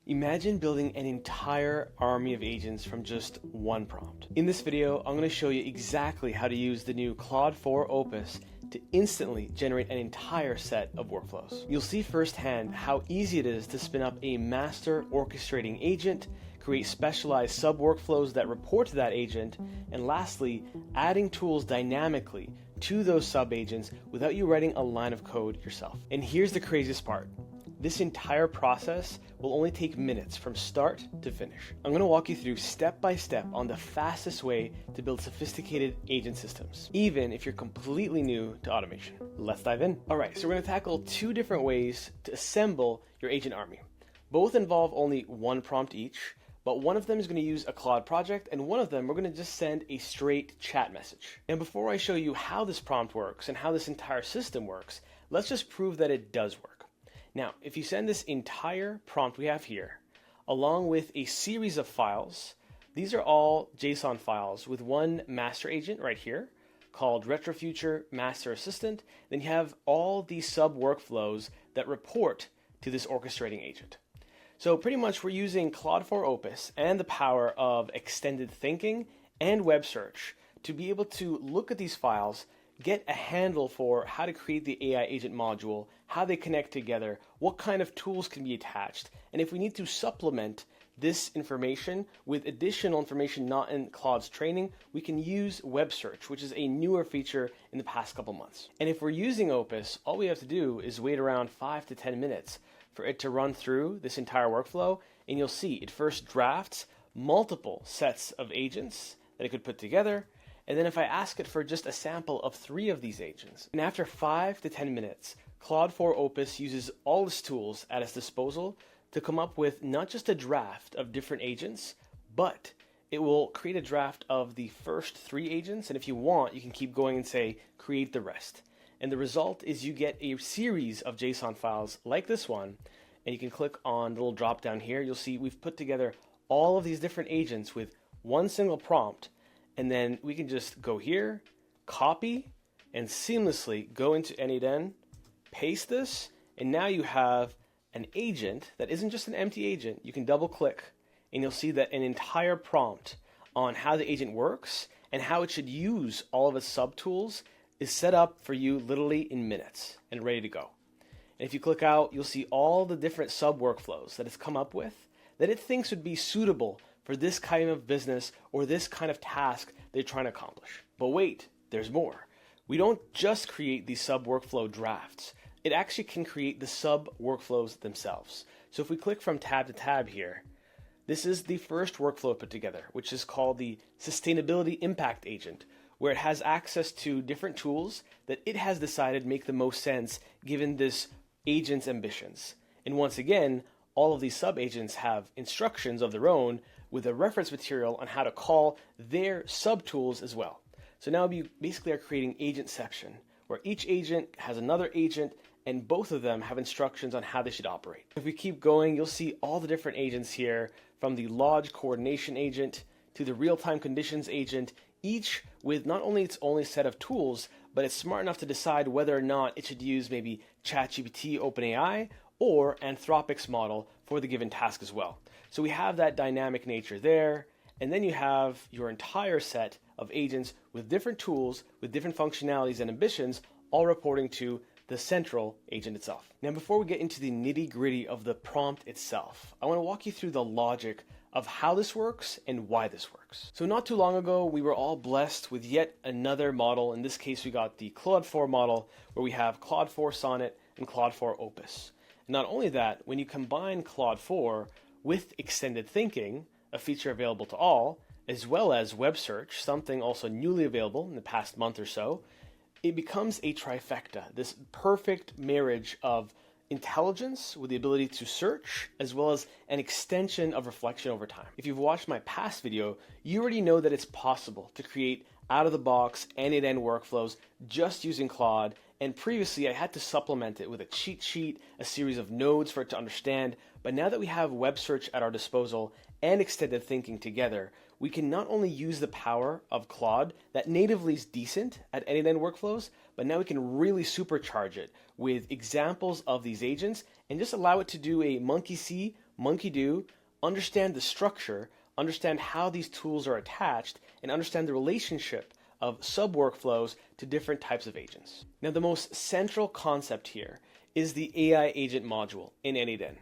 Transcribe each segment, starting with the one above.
Imagine building an entire army of agents from just one prompt. In this video, I'm going to show you exactly how to use the new Claude Opus to instantly generate an entire set of workflows. You'll see firsthand how easy it is to spin up a master orchestrating agent, create specialized subworkflows that report to that agent, and lastly, adding tools dynamically to those sub-agents without you writing a line of code yourself. And here's the craziest part. This entire process will only take minutes from start to finish. I'm going to walk you through step by step on the fastest way to build sophisticated agent systems, even if you're completely new to automation. Let's dive in. All right, so we're going to tackle two different ways to assemble your agent army. Both involve only one prompt each, but one of them is going to use a Claude project, and one of them we're going to just send a straight chat message. And before I show you how this prompt works and how this entire system works, let's just prove that it does work. Now, if you send this entire prompt we have here, along with a series of files, these are all JSON files with one master agent right here called retrofuture master assistant. Then you have all these sub workflows that report to this orchestrating agent. So pretty much we're using Claude Opus and the power of extended thinking and web search to be able to look at these files, get a handle for how to create the AI agent module, how they connect together, what kind of tools can be attached, and if we need to supplement this information with additional information not in Claude's training, we can use web search, which is a newer feature in the past couple months. And if we're using Opus, all we have to do is wait around 5 to 10 minutes for it to run through this entire workflow, and you'll see it first drafts multiple sets of agents that it could put together. And then if I ask it for just a sample of 3 of these agents, and after 5 to 10 minutes, Claude Opus uses all its tools at its disposal to come up with not just a draft of different agents, but it will create a draft of the first 3 agents, and if you want, you can keep going and say, create the rest. And the result is you get a series of JSON files like this one, and you can click on the little drop down here. You'll see we've put together all of these different agents with one single prompt. And then we can just go here, copy, and seamlessly go into n8n, paste this, and now you have an agent that isn't just an empty agent. You can double click, and you'll see that an entire prompt on how the agent works and how it should use all of its subtools is set up for you literally in minutes and ready to go. And if you click out, you'll see all the different sub workflows that it's come up with that it thinks would be suitable for this kind of business or this kind of task they're trying to accomplish. But wait, there's more. We don't just create these sub workflow drafts. It actually can create the sub workflows themselves. So if we click from tab to tab here, this is the first workflow put together, which is called the Sustainability Impact Agent, where it has access to different tools that it has decided make the most sense given this agent's ambitions. And once again, all of these sub-agents have instructions of their own with a reference material on how to call their subtools as well. So now we basically are creating agentception, where each agent has another agent and both of them have instructions on how they should operate. If we keep going, you'll see all the different agents here, from the lodge coordination agent to the real-time conditions agent, each with not only its own set of tools, but it's smart enough to decide whether or not it should use maybe ChatGPT, OpenAI, or Anthropic's model for the given task as well. So we have that dynamic nature there, and then you have your entire set of agents with different tools, with different functionalities and ambitions, all reporting to the central agent itself. Now, before we get into the nitty-gritty of the prompt itself, I want to walk you through the logic of how this works and why this works. So not too long ago, we were all blessed with yet another model. In this case, we got the Claude 4 model, where we have Claude 4 Sonnet and Claude 4 Opus. And not only that, when you combine Claude 4 with extended thinking, a feature available to all, as well as web search, something also newly available in the past month or so, it becomes a trifecta, this perfect marriage of intelligence with the ability to search, as well as an extension of reflection over time. If you've watched my past video, you already know that it's possible to create out-of-the-box n8n workflows just using Claude, and previously I had to supplement it with a cheat sheet, a series of nodes for it to understand, but now that we have web search at our disposal and extended thinking together, we can not only use the power of Claude that natively is decent at n8n workflows, but now we can really supercharge it with examples of these agents and just allow it to do a monkey see, monkey do, understand the structure, understand how these tools are attached, and understand the relationship of sub-workflows to different types of agents. Now, the most central concept here is the AI agent module in n8n.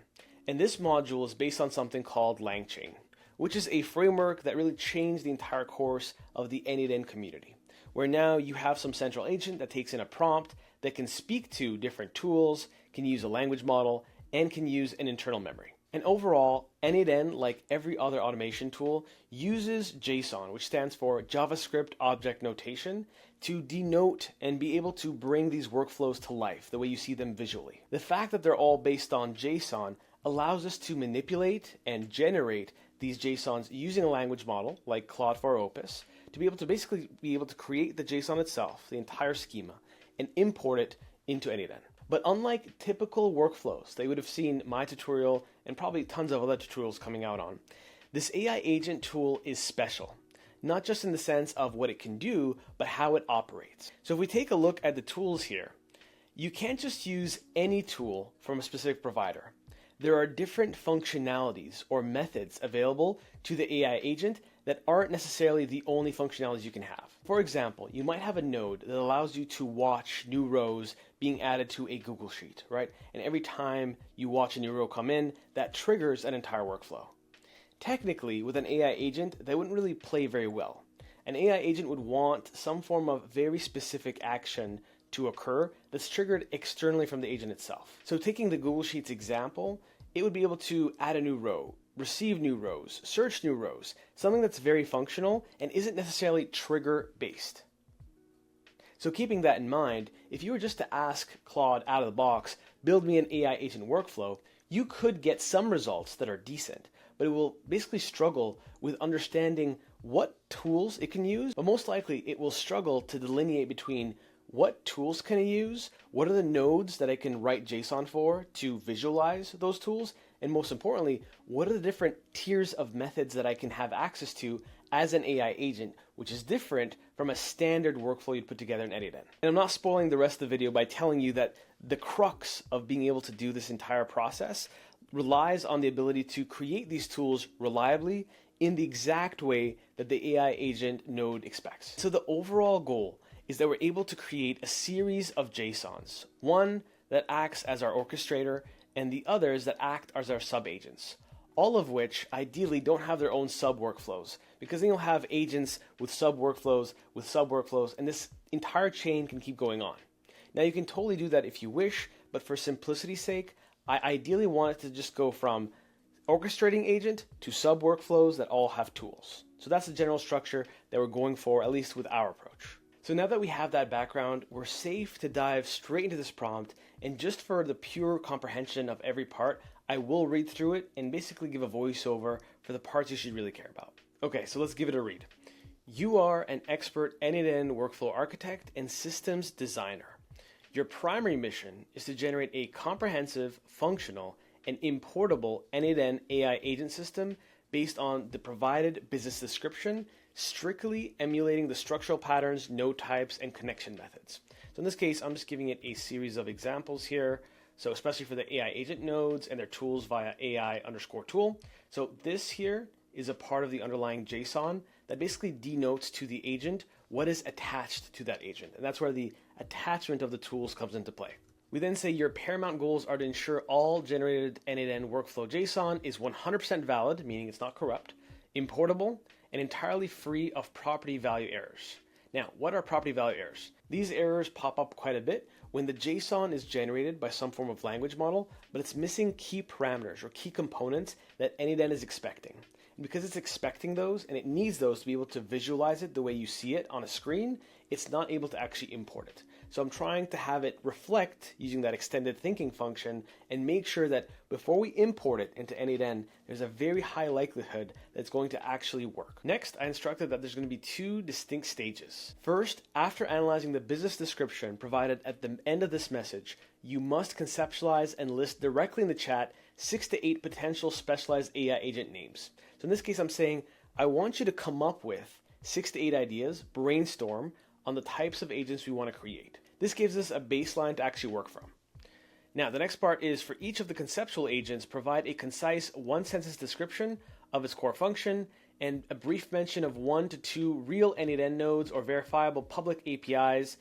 And this module is based on something called LangChain, which is a framework that really changed the entire course of the n8n community, where now you have some central agent that takes in a prompt that can speak to different tools, can use a language model, and can use an internal memory. And overall, n8n, like every other automation tool, uses JSON, which stands for JavaScript Object Notation, to denote and be able to bring these workflows to life the way you see them visually. The fact that they're all based on JSON allows us to manipulate and generate these JSONs using a language model like Claude Opus to be able to basically create the JSON itself, the entire schema, and import it into n8n. But unlike typical workflows that you would have seen my tutorial and probably tons of other tutorials coming out on, this AI agent tool is special, not just in the sense of what it can do, but how it operates. So if we take a look at the tools here, you can't just use any tool from a specific provider. There are different functionalities or methods available to the AI agent that aren't necessarily the only functionalities you can have. For example, you might have a node that allows you to watch new rows being added to a Google Sheet, right? And every time you watch a new row come in, that triggers an entire workflow. Technically, with an AI agent, that wouldn't really play very well. An AI agent would want some form of very specific action to occur that's triggered externally from the agent itself. So taking the Google Sheets example, it would be able to add a new row, receive new rows, search new rows, something that's very functional and isn't necessarily trigger based. So keeping that in mind, if you were just to ask Claude out of the box, build me an AI agent workflow, you could get some results that are decent, but it will basically struggle with understanding what tools it can use, but most likely it will struggle to delineate between what tools can I use, what are the nodes that I can write JSON for to visualize those tools, and most importantly, what are the different tiers of methods that I can have access to as an AI agent, which is different from a standard workflow you'd put together in n8n. And I'm not spoiling the rest of the video by telling you that the crux of being able to do this entire process relies on the ability to create these tools reliably in the exact way that the AI agent node expects. So the overall goal is that we're able to create a series of JSONs, one that acts as our orchestrator and the others that act as our sub-agents, all of which ideally don't have their own sub-workflows, because then you'll have agents with sub-workflows, and this entire chain can keep going on. Now you can totally do that if you wish, but for simplicity's sake, I ideally want it to just go from orchestrating agent to sub-workflows that all have tools. So that's the general structure that we're going for, at least with our approach. So now that we have that background, we're safe to dive straight into this prompt, and just for the pure comprehension of every part, I will read through it and basically give a voiceover for the parts you should really care about. Okay, so let's give it a read. You are an expert n8n workflow architect and systems designer. Your primary mission is to generate a comprehensive, functional, and importable n8n AI agent system based on the provided business description, strictly emulating the structural patterns, node types, and connection methods. So in this case, I'm just giving it a series of examples here. So especially for the AI agent nodes and their tools via AI_tool. So this here is a part of the underlying JSON that basically denotes to the agent what is attached to that agent. And that's where the attachment of the tools comes into play. We then say your paramount goals are to ensure all generated n8n workflow JSON is 100% valid, meaning it's not corrupt, importable, and entirely free of property value errors. Now, what are property value errors? These errors pop up quite a bit when the JSON is generated by some form of language model, but it's missing key parameters or key components that n8n is expecting. And because it's expecting those and it needs those to be able to visualize it the way you see it on a screen, it's not able to actually import it. So I'm trying to have it reflect using that extended thinking function and make sure that before we import it into n8n, there's a very high likelihood that it's going to actually work. Next, I instructed that there's going to be two distinct stages. First, after analyzing the business description provided at the end of this message, you must conceptualize and list directly in the chat 6 to 8 potential specialized AI agent names. So in this case, I'm saying, I want you to come up with 6 to 8 ideas, brainstorm on the types of agents we want to create. This gives us a baseline to actually work from. Now, the next part is for each of the conceptual agents, provide a concise one-sentence description of its core function and a brief mention of 1 to 2 real n8n nodes or verifiable public APIs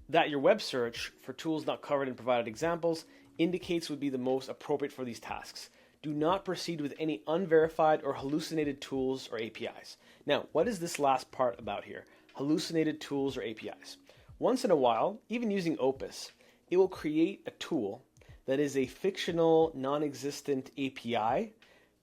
that your web search for tools not covered in provided examples indicates would be the most appropriate for these tasks. Do not proceed with any unverified or hallucinated tools or APIs. Now, what is this last part about here? Hallucinated tools or APIs. Once in a while, even using Opus, it will create a tool that is a fictional, non-existent API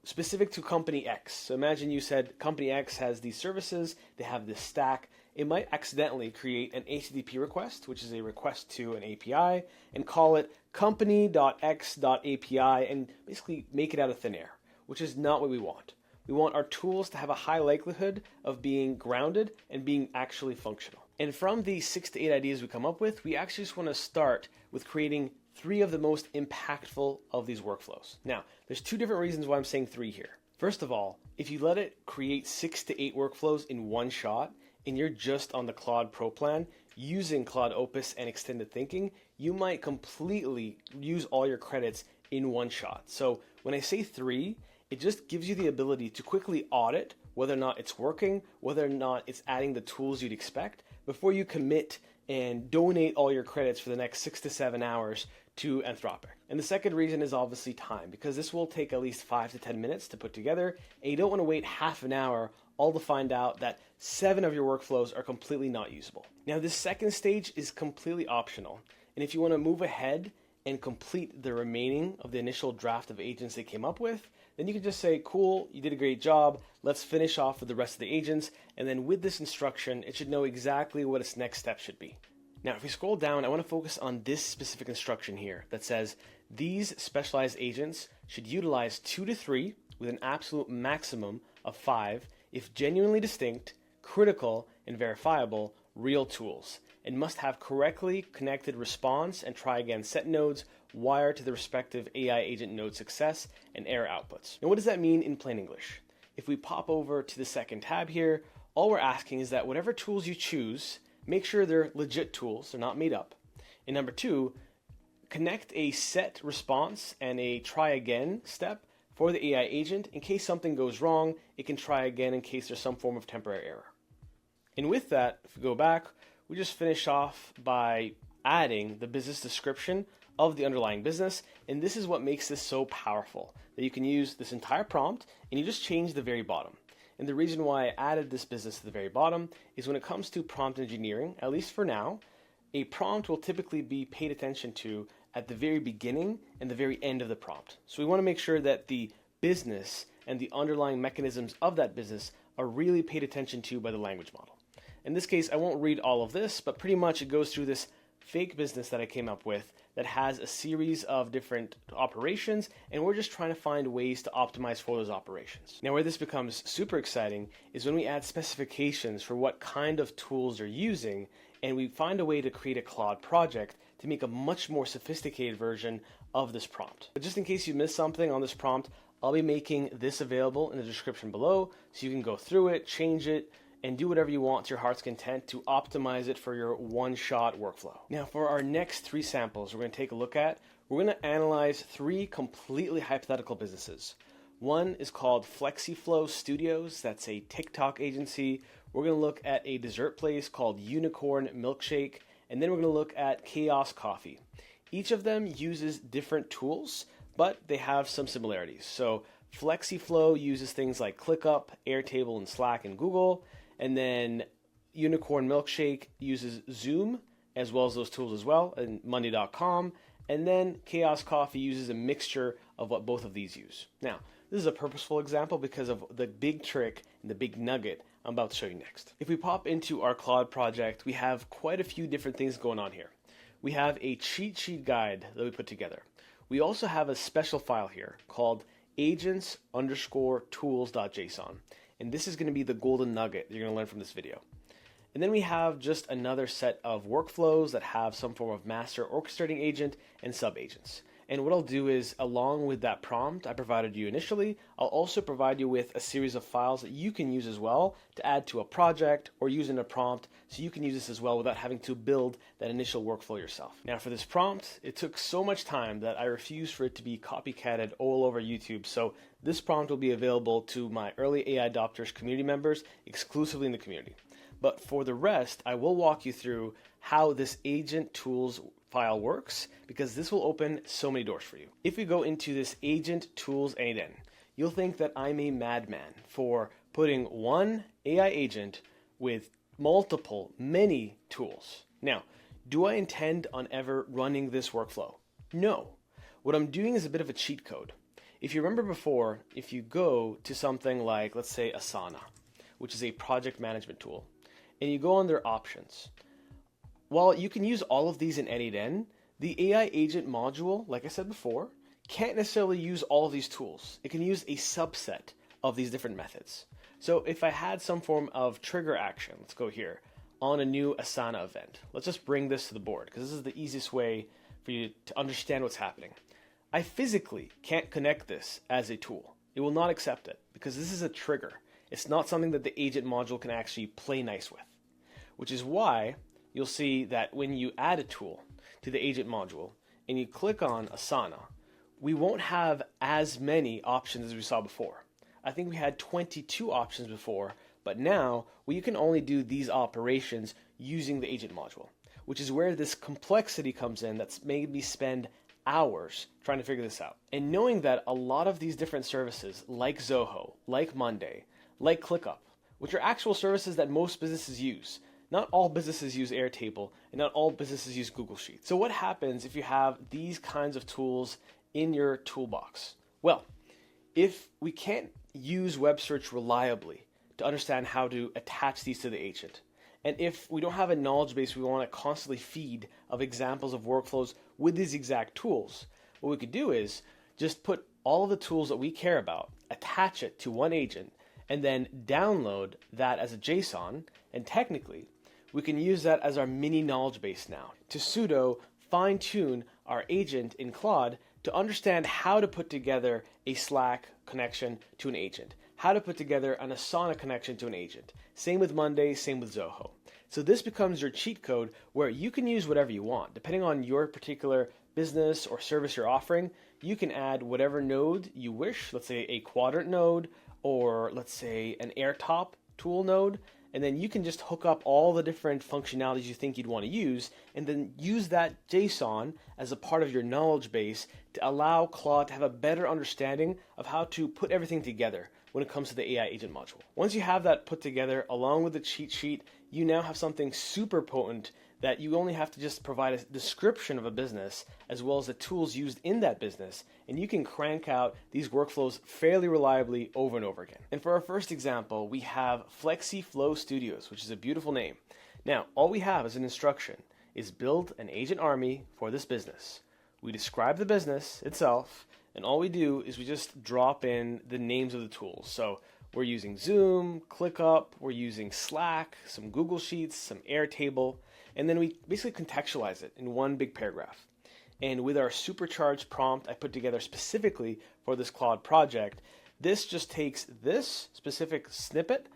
specific to company X. So imagine you said company X has these services, they have this stack. It might accidentally create an HTTP request, which is a request to an API, and call it company.x.api and basically make it out of thin air, which is not what we want. We want our tools to have a high likelihood of being grounded and being actually functional. And from the 6 to 8 ideas we come up with, we actually just want to start with creating 3 of the most impactful of these workflows. Now, there's 2 different reasons why I'm saying 3 here. First of all, if you let it create 6 to 8 workflows in one shot, and you're just on the Claude Pro plan using Claude Opus and Extended Thinking, you might completely use all your credits in one shot. So when I say 3, it just gives you the ability to quickly audit whether or not it's working, whether or not it's adding the tools you'd expect, before you commit and donate all your credits for the next 6 to 7 hours to Anthropic. And the second reason is obviously time, because this will take at least 5 to 10 minutes to put together, and you don't want to wait half an hour all to find out that 7 of your workflows are completely not usable. Now, this second stage is completely optional, and if you want to move ahead and complete the remaining of the initial draft of agents they came up with, then you can just say, cool, you did a great job, let's finish off with the rest of the agents, and then with this instruction, it should know exactly what its next step should be. Now, if we scroll down, I want to focus on this specific instruction here that says these specialized agents should utilize 2 to 3 with an absolute maximum of 5 if genuinely distinct, critical, and verifiable real tools, and must have correctly connected response and try again set nodes wired to the respective AI agent node success and error outputs. Now, what does that mean in plain English? If we pop over to the second tab here, all we're asking is that whatever tools you choose, make sure they're legit tools, they're not made up. And number 2, connect a set response and a try again step for the AI agent. In case something goes wrong, it can try again in case there's some form of temporary error. And with that, if we go back, we just finish off by adding the business description of the underlying business, and this is what makes this so powerful, that you can use this entire prompt and you just change the very bottom. And the reason why I added this business to the very bottom is when it comes to prompt engineering, at least for now, a prompt will typically be paid attention to at the very beginning and the very end of the prompt. So we want to make sure that the business and the underlying mechanisms of that business are really paid attention to by the language model. In this case, I won't read all of this, but pretty much it goes through this fake business that I came up with that has a series of different operations, and we're just trying to find ways to optimize for those operations. Now, where this becomes super exciting is when we add specifications for what kind of tools you're using, and we find a way to create a Claude project to make a much more sophisticated version of this prompt. But just in case you missed something on this prompt, I'll be making this available in the description below, so you can go through it, change it, and do whatever you want to your heart's content to optimize it for your one-shot workflow. Now, for our next 3 samples we're going to take a look at, we're going to analyze 3 completely hypothetical businesses. One is called Flexiflow Studios. That's a TikTok agency. We're going to look at a dessert place called Unicorn Milkshake, and then we're going to look at Chaos Coffee. Each of them uses different tools, but they have some similarities. So Flexiflow uses things like ClickUp, Airtable, and Slack and Google. And then Unicorn Milkshake uses Zoom as well as those tools as well, and Monday.com. And then Chaos Coffee uses a mixture of what both of these use. Now, this is a purposeful example because of the big trick and the big nugget I'm about to show you next. If we pop into our Claude project, we have quite a few different things going on here. We have a cheat sheet guide that we put together. We also have a special file here called agents_tools.json. And this is going to be the golden nugget that you're going to learn from this video. And then we have just another set of workflows that have some form of master orchestrating agent and sub agents. And what I'll do is, along with that prompt I provided you initially, I'll also provide you with a series of files that you can use as well to add to a project or use in a prompt, so you can use this as well without having to build that initial workflow yourself. Now for this prompt, it took so much time that I refuse for it to be copycatted all over YouTube, so this prompt will be available to my early AI adopters community members exclusively in the community. But for the rest, I will walk you through how this agent tools file works, because this will open so many doors for you. If we go into this agent tools n8n, you'll think that I'm a madman for putting one AI agent with many tools. Now, do I intend on ever running this workflow? No. What I'm doing is a bit of a cheat code. If you remember before, if you go to something like, let's say, Asana, which is a project management tool, and you go under options, while you can use all of these in n8n, the AI agent module, like I said before, can't necessarily use all of these tools. It can use a subset of these different methods. So if I had some form of trigger action, let's go here, on a new Asana event, let's just bring this to the board, because this is the easiest way for you to understand what's happening. I physically can't connect this as a tool. It will not accept it, because this is a trigger. It's not something that the agent module can actually play nice with, which is why you'll see that when you add a tool to the agent module and you click on Asana, we won't have as many options as we saw before. I think we had 22 options before, but now we can only do these operations using the agent module, which is where this complexity comes in that's made me spend hours trying to figure this out. And knowing that a lot of these different services, like Zoho, like Monday, like ClickUp, which are actual services that most businesses use, not all businesses use Airtable, and not all businesses use Google Sheets. So what happens if you have these kinds of tools in your toolbox? Well, if we can't use web search reliably to understand how to attach these to the agent, and if we don't have a knowledge base we want to constantly feed of examples of workflows with these exact tools, what we could do is just put all of the tools that we care about, attach it to one agent, and then download that as a JSON, and technically, we can use that as our mini knowledge base now to pseudo fine-tune our agent in Claude to understand how to put together a Slack connection to an agent, how to put together an Asana connection to an agent. Same with Monday, same with Zoho. So this becomes your cheat code where you can use whatever you want. Depending on your particular business or service you're offering, you can add whatever node you wish, let's say a quadrant node, or let's say an airtop tool node, and then you can just hook up all the different functionalities you think you'd want to use, and then use that JSON as a part of your knowledge base to allow Claude to have a better understanding of how to put everything together when it comes to the AI agent module. Once you have that put together along with the cheat sheet, you now have something super potent that you only have to just provide a description of a business as well as the tools used in that business, and you can crank out these workflows fairly reliably over and over again. And for our first example, we have Flexiflow Studios, which is a beautiful name. Now, all we have as an instruction is build an agent army for this business. We describe the business itself, and all we do is we just drop in the names of the tools. So we're using Zoom, ClickUp, we're using Slack, some Google Sheets, some Airtable, and then we basically contextualize it in one big paragraph. And with our supercharged prompt I put together specifically for this Claude project, this just takes this specific snippet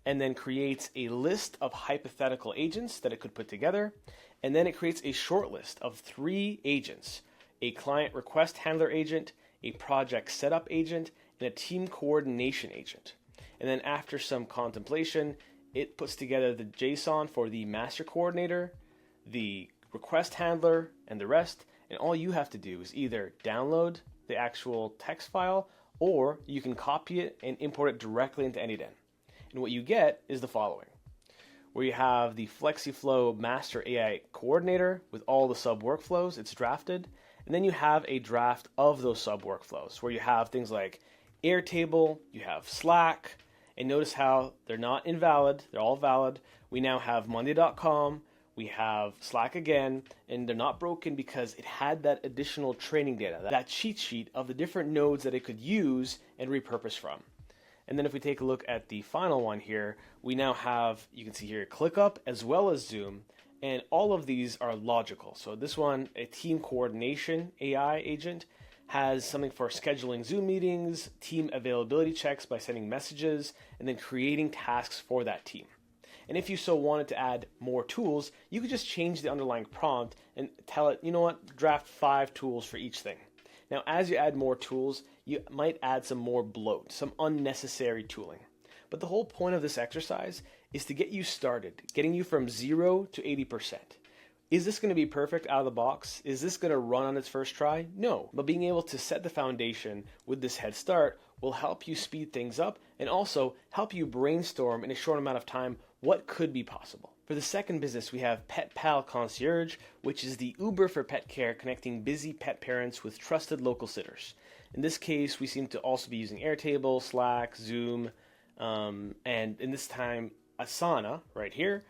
and then creates a list of hypothetical agents that it could put together, and then it creates a short list of 3 agents: a client request handler agent, a project setup agent, and a team coordination agent. And then after some contemplation, it puts together the JSON for the master coordinator, the request handler, and the rest. And all you have to do is either download the actual text file, or you can copy it and import it directly into n8n. And what you get is the following, where you have the Flexiflow master AI coordinator with all the sub workflows, it's drafted. And then you have a draft of those sub workflows where you have things like Airtable, you have Slack, and notice how they're not invalid, they're all valid. We now have Monday.com, we have Slack again, and they're not broken because it had that additional training data, that cheat sheet of the different nodes that it could use and repurpose from. And then if we take a look at the final one here, we now have, you can see here, ClickUp as well as Zoom, And all of these are logical. So this one, a team coordination AI agent, has something for scheduling Zoom meetings, team availability checks by sending messages, and then creating tasks for that team. And if you so wanted to add more tools, you could just change the underlying prompt and tell it, you know what, draft 5 tools for each thing. Now, as you add more tools, you might add some more bloat, some unnecessary tooling. But the whole point of this exercise is to get you started, getting you from 0 to 80%. Is this going to be perfect out of the box? Is this going to run on its first try? No. But being able to set the foundation with this head start will help you speed things up and also help you brainstorm in a short amount of time what could be possible. For the second business, we have Pal Concierge, which is the Uber for pet care, connecting busy pet parents with trusted local sitters. In this case, we seem to also be using Airtable, Slack, Zoom, and in this time, Asana right here.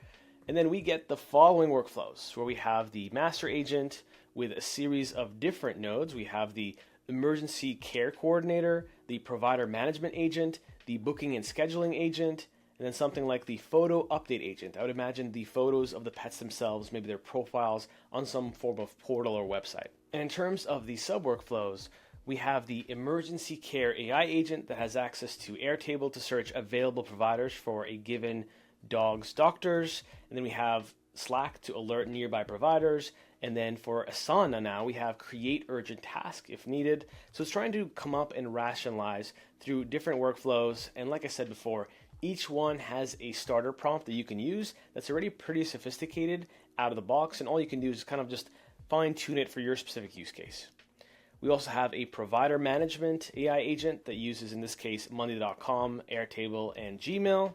And then we get the following workflows, where we have the master agent with a series of different nodes. We have the emergency care coordinator, the provider management agent, the booking and scheduling agent, and then something like the photo update agent. I would imagine the photos of the pets themselves, maybe their profiles on some form of portal or website. And in terms of the subworkflows, we have the emergency care AI agent that has access to Airtable to search available providers for a given dog's doctors. And then we have Slack to alert nearby providers. And then for Asana now, we have create urgent task if needed. So it's trying to come up and rationalize through different workflows. And like I said before, each one has a starter prompt that you can use that's already pretty sophisticated out of the box. And all you can do is kind of just fine tune it for your specific use case. We also have a provider management AI agent that uses, in this case, Monday.com, Airtable, and Gmail.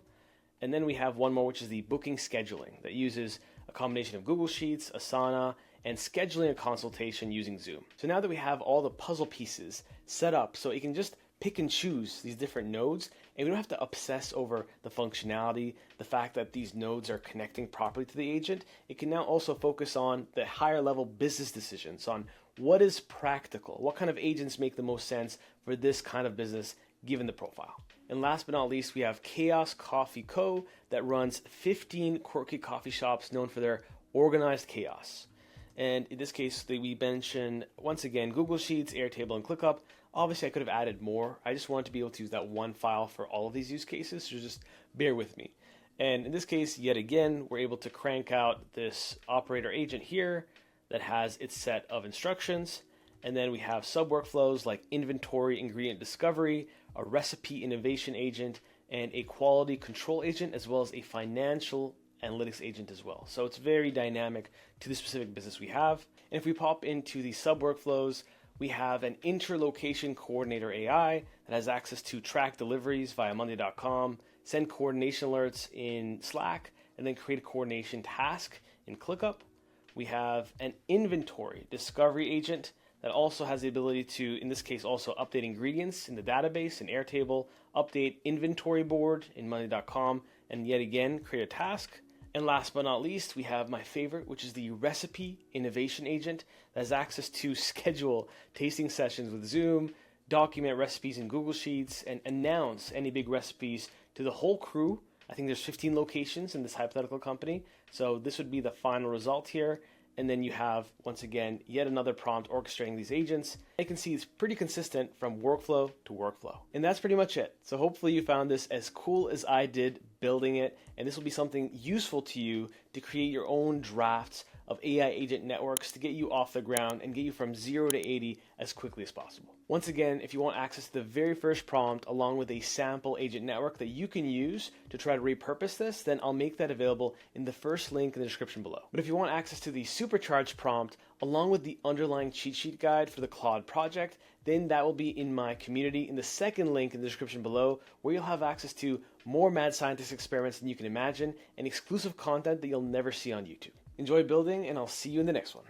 And then we have one more, which is the booking scheduling that uses a combination of Google Sheets, Asana, and scheduling a consultation using Zoom. So now that we have all the puzzle pieces set up so you can just pick and choose these different nodes, and we don't have to obsess over the functionality, the fact that these nodes are connecting properly to the agent, it can now also focus on the higher level business decisions on what is practical, what kind of agents make the most sense for this kind of business given the profile. And last but not least, we have Chaos Coffee Co. that runs 15 quirky coffee shops known for their organized chaos. And in this case, we mention, once again, Google Sheets, Airtable, and ClickUp. Obviously, I could have added more. I just wanted to be able to use that one file for all of these use cases, so just bear with me. And in this case, yet again, we're able to crank out this operator agent here that has its set of instructions. And then we have subworkflows like inventory ingredient discovery, a recipe innovation agent, and a quality control agent, as well as a financial analytics agent as well. So it's very dynamic to the specific business we have. And if we pop into the subworkflows, we have an interlocation coordinator AI that has access to track deliveries via Monday.com, send coordination alerts in Slack, and then create a coordination task in ClickUp. We have an inventory discovery agent that also has the ability to, in this case, also update ingredients in the database in Airtable, update inventory board in Monday.com, and yet again, create a task. And last but not least, we have my favorite, which is the recipe innovation agent that has access to schedule tasting sessions with Zoom, document recipes in Google Sheets, and announce any big recipes to the whole crew. I think there's 15 locations in this hypothetical company. So this would be the final result here. And then you have, once again, yet another prompt orchestrating these agents. You can see it's pretty consistent from workflow to workflow. And that's pretty much it. So hopefully you found this as cool as I did building it. And this will be something useful to you to create your own drafts of AI agent networks to get you off the ground and get you from 0 to 80 as quickly as possible. Once again, if you want access to the very first prompt along with a sample agent network that you can use to try to repurpose this, then I'll make that available in the first link in the description below. But if you want access to the supercharged prompt along with the underlying cheat sheet guide for the Claude project, then that will be in my community in the second link in the description below, where you'll have access to more mad scientist experiments than you can imagine and exclusive content that you'll never see on YouTube. Enjoy building, and I'll see you in the next one.